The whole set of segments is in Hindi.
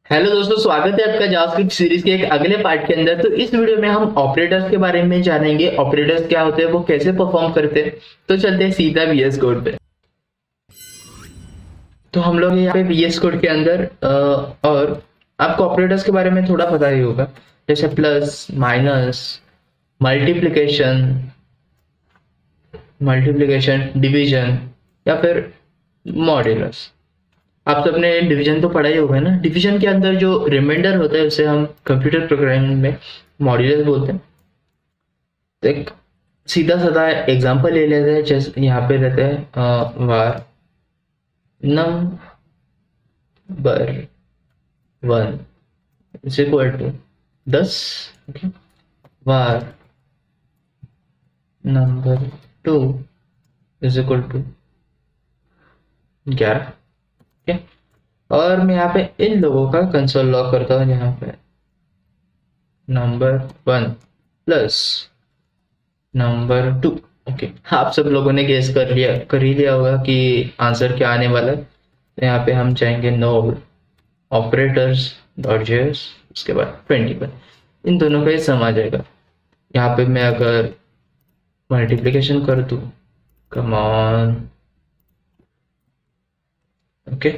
हेलो दोस्तों, स्वागत है आपका जावास्क्रिप्ट सीरीज के एक अगले पार्ट के अंदर। तो इस वीडियो में हम ऑपरेटर्स के बारे में जानेंगे। ऑपरेटर्स क्या होते हैं, वो कैसे परफॉर्म करते हैं। तो चलते हैं सीधा वीएस कोड पे। तो हम लोग यहाँ पे वीएस कोड के अंदर और आपको ऑपरेटर्स के बारे में थोड़ा पता ही होगा, जैसे प्लस, माइनस, मल्टीप्लिकेशन, डिवीजन या फिर मॉड्यूलस। आप सबने डिवीजन तो पढ़ा ही होगा ना। डिवीजन के अंदर जो रिमाइंडर होता है उसे हम कंप्यूटर प्रोग्रामिंग में मॉड्यूलस बोलते हैं। तो एक सीधा साधा एग्जांपल ले लेते हैं। जैसे यहाँ पे रहते हैं var number 1 is equal to 10। Okay, var number 2 is equal to 11। Okay, और मैं यहाँ पे इन लोगों का कंसोल लॉग करता हूँ। यहाँ पे नंबर 1 प्लस नंबर 2। ओके, आप सब लोगों ने गेस कर ही लिया होगा कि आंसर क्या आने वाला है। तो यहाँ पे हम चाहेंगे नोड ऑपरेटर्स डॉट जेएस, उसके बाद 21। इन दोनों का ही सम आ जाएगा। यहाँ पे मैं अगर मल्टीप्लिकेशन कर दूँ, कम ऑन। ओके,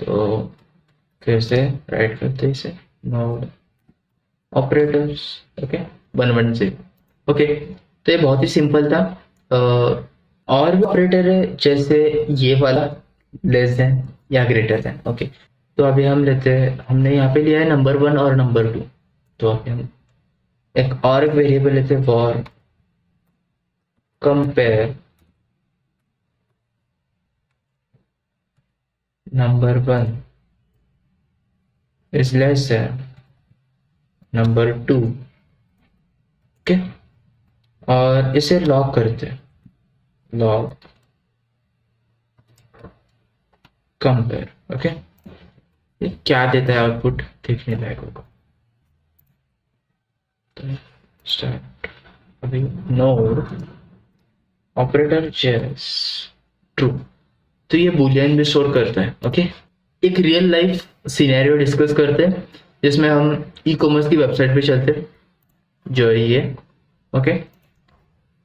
तो फिर से राइट करते हैं इसे, नोड ऑपरेटर्स। ओके, 110। ओके, तो ये बहुत ही सिंपल था। और भी ऑपरेटर है, जैसे ये वाला, लेस देन या ग्रेटर देन। ओके, तो अभी हम लेते हैं, हमने यहाँ पे लिया है नंबर 1 और नंबर 2। तो अभी हम एक और एक वेरिएबल लेते हैं, for compare number 1 is less than number 2। Okay, और इसे लॉग करते हैं, लॉग कंपेयर। ओके, ये क्या देता है आउटपुट देखने लायक होगा। तो स्टार्ट, अभी नोड ऑपरेटर जेस ट्रू। तो ये बुलियन भी स्टोर करता है। ओके, एक रियल लाइफ सिनेरियो डिस्कस करते हैं, जिसमें हम ई कॉमर्स की वेबसाइट पे चलते हैं, जो है ये। ओके,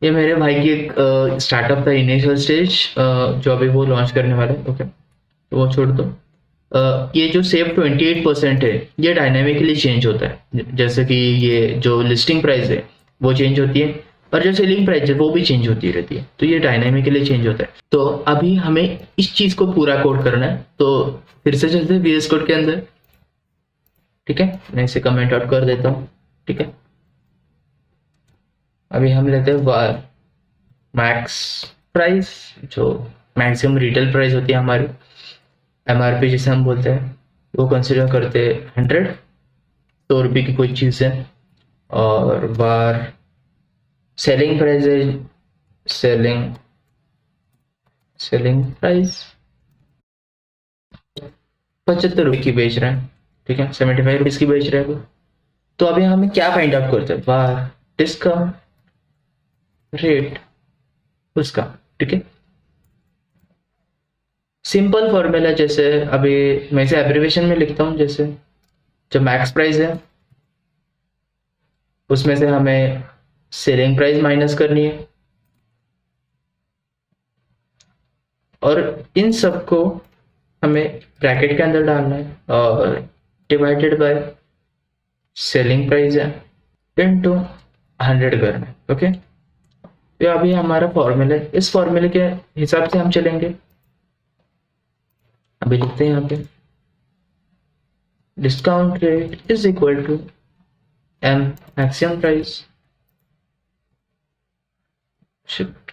ये मेरे भाई की एक स्टार्टअप था, इनिशियल स्टेज, जो अभी वो लॉन्च करने वाला है। ओके, तो वो छोड़ दो। ये जो सेव 28% है, ये डायनामिकली चेंज होता है। जैसे कि ये जो लिस्टिंग प्राइस है वो चेंज होती है, और जो सेलिंग प्राइस है वो भी चेंज होती रहती है। तो ये डायनामिकली चेंज होता है। तो अभी हमें इस चीज को पूरा कोड करना है। तो फिर से चलते हैं वीएस कोड के अंदर। ठीक है, मैं इसे कमेंट आउट कर देता हूँ। ठीक है, अभी हम लेते हैं वार मैक्स प्राइस, जो मैक्सिमम रिटेल प्राइस होती है हमारी, एमआरपी जिसे हम बोलते हैं, वो कंसिडर करते हैं 100, 100 रुपये की कोई चीज़ है। और वार सेलिंग प्राइस है, सेलिंग सेलिंग प्राइस 75 रुपये की बेच रहा है। ठीक है, 75 रुपीज की बेच रहा है वो। तो अभी हमें क्या फाइंड आउट करते हैं, वार डिस्काउंट रेट उसका। ठीक है, सिंपल फॉर्मूला, जैसे अभी मैं इसे एब्रिविएशन में लिखता हूँ। जैसे जो मैक्स प्राइस है उसमें से हमें सेलिंग प्राइस माइनस करनी है, और इन सबको हमें ब्रैकेट के अंदर डालना है, और डिवाइडेड बाय सेलिंग प्राइस है इनटू 100 करना है। ओके, तो अभी हमारा फॉर्मूला है, इस फॉर्मूले के हिसाब से हम चलेंगे। अभी लिखते हैं यहाँ पे, discount rate is equal to M maximum price shift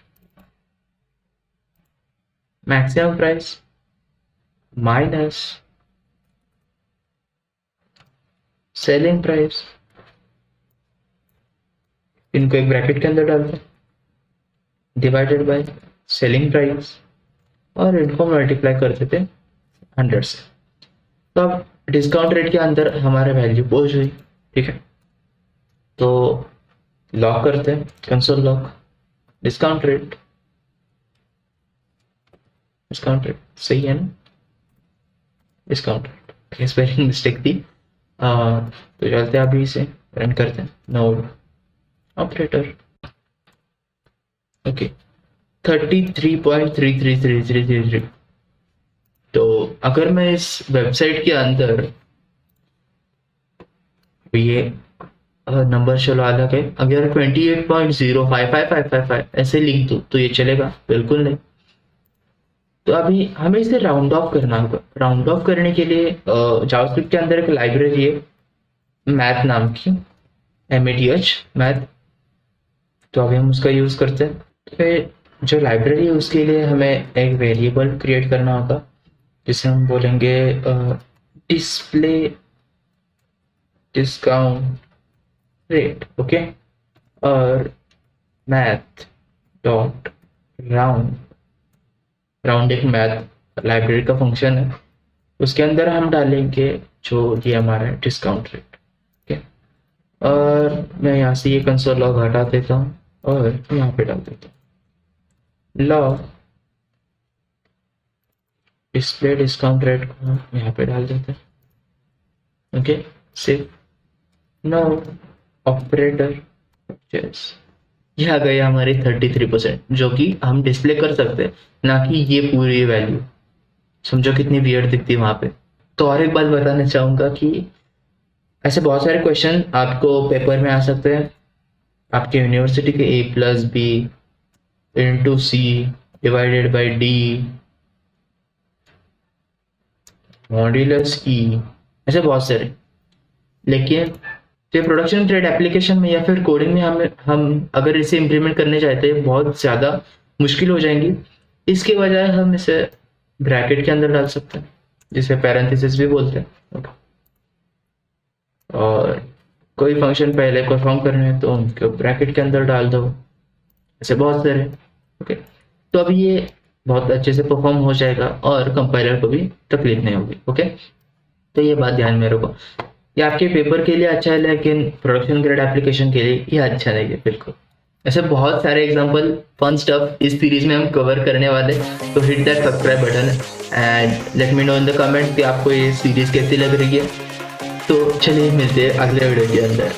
maximum price minus selling price. इनको एक ब्रैकेट के अंदर डालते हैं, डिवाइडेड बाय सेलिंग प्राइस, और इनको मल्टीप्लाई कर देते हैं 100 से। तो अब डिस्काउंट रेट के अंदर हमारा वैल्यू पहुंच गई। ठीक है, तो लॉक करते हैं, console lock discount rate. Discount rate सही है ना, डिस्काउंट रेट। स्पेलिंग मिस्टेक थी। तो चलते हैं अभी इसे रन करते हैं। Node operator okay 33.333333। तो अगर मैं इस वेबसाइट के अंदर ये नंबर चलो अलग है, अगर 28.055555 ऐसे लिख दूँ तो ये चलेगा? बिल्कुल नहीं। तो अभी हमें इसे राउंड ऑफ करना होगा। राउंड ऑफ करने के लिए जावास्क्रिप्ट के अंदर एक लाइब्रेरी है मैथ नाम की, MATH मैथ। तो अभी हम उसका यूज करते हैं। तो जो लाइब्रेरी है उसके लिए हमें एक वेरिएबल क्रिएट करना होगा जिसे हम बोलेंगे डिस्प्ले डिस्काउंट रेट। ओके, और मैथ डॉट राउंड, राउंड एक मैथ लाइब्रेरी का फंक्शन है, उसके अंदर हम डालेंगे जो ये हमारा डिस्काउंट रेट। ओके, और मैं यहाँ से ये कंसोल लॉग हटा देता हूँ और यहाँ पे डाल देता हूँ लॉग डिस्प्ले डिस्काउंट रेट को यहाँ पे डाल देते हैं। Okay, save. Now operator purchase, ये आ गया हमारे 33%, जो कि हम डिस्प्ले कर सकते हैं, ना कि ये पूरी वैल्यू। समझो कितनी वियर्ड दिखती है वहां पे। तो और एक बात बताना चाहूंगा कि ऐसे बहुत सारे क्वेश्चन आपको पेपर में आ सकते हैं। आपके यूनिवर्सिटी के A+B into C divided by D modulus E, ऐसे बहुत सारे। लेकिन तो प्रोडक्शन ग्रेड एप्लीकेशन में या फिर कोडिंग में हम अगर इसे इम्प्लीमेंट करने चाहते हैं बहुत ज़्यादा मुश्किल हो जाएंगी। इसके बजाय हम इसे ब्रैकेट के अंदर डाल सकते हैं, जिसे पैरेंथेसिस भी बोलते हैं। और कोई फंक्शन पहले परफॉर्म करने हैं तो उनको ब्रैकेट के अंदर डाल दो, ऐसे बहुत सारे। ओके, तो अब ये बहुत अच्छे से परफॉर्म हो जाएगा और कंपाइलर को भी तकलीफ नहीं होगी। ओके, तो ये बात ध्यान में रखो। ये आपके पेपर के लिए अच्छा है, लेकिन प्रोडक्शन ग्रेड एप्लीकेशन के लिए ये अच्छा नहीं है बिल्कुल। ऐसे बहुत सारे एग्जांपल फन स्टफ इस सीरीज में हम कवर करने वाले, तो hit that subscribe button and let me know in the comment कि आपको ये सीरीज कैसी लग रही है। तो चलिए मिलते हैं अगले वीडियो के अंदर।